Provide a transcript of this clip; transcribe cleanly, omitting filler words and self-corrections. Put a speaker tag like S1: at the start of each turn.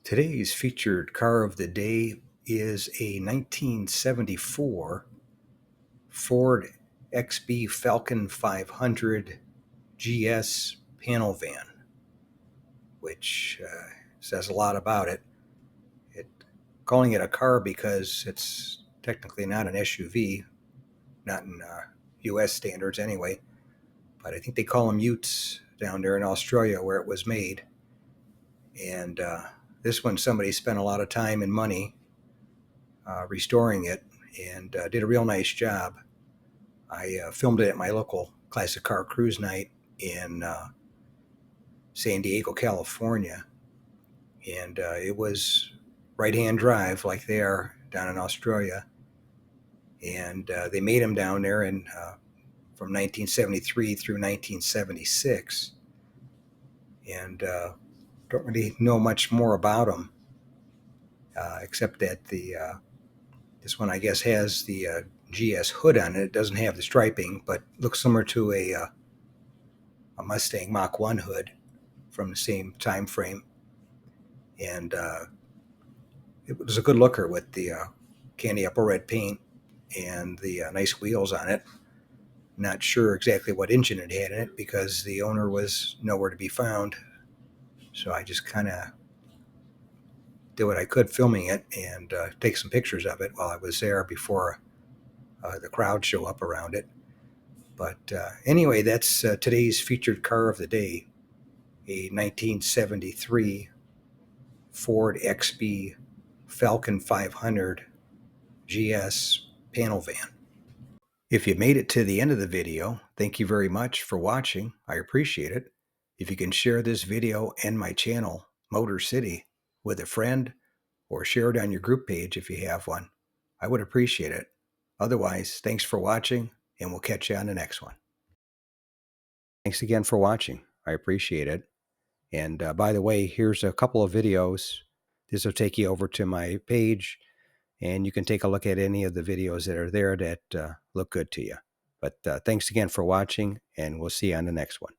S1: Today's featured car of the day is a 1974 Ford XB Falcon 500 GS panel van, which says a lot about it. Calling it a car because it's technically not an SUV, not in U.S. standards anyway, but I think they call them utes down there in Australia where it was made. And this one, somebody spent a lot of time and money restoring it and did a real nice job. I filmed it at my local classic car cruise night in San Diego, California, and it was right-hand drive like they are down in Australia. And they made them down there from 1973 through 1976, and don't really know much more about them except that this one, I guess, has the GS hood on it. It doesn't have the striping, but looks similar to a Mustang Mach 1 hood from the same time frame. And it was a good looker with the candy apple red paint and the nice wheels on it. Not sure exactly what engine it had in it because the owner was nowhere to be found. So I just kind of did what I could filming it and take some pictures of it while I was there before the crowd show up around it. But anyway, that's today's featured car of the day, a 1973 Ford XB Falcon 500 GS panel van. If you made it to the end of the video, thank you very much for watching. I appreciate it. If you can share this video and my channel, Motor City, with a friend, or share it on your group page if you have one, I would appreciate it. Otherwise, thanks for watching, and we'll catch you on the next one. Thanks again for watching. I appreciate it. And by the way, here's a couple of videos. This will take you over to my page, and you can take a look at any of the videos that are there that look good to you. But thanks again for watching, and we'll see you on the next one.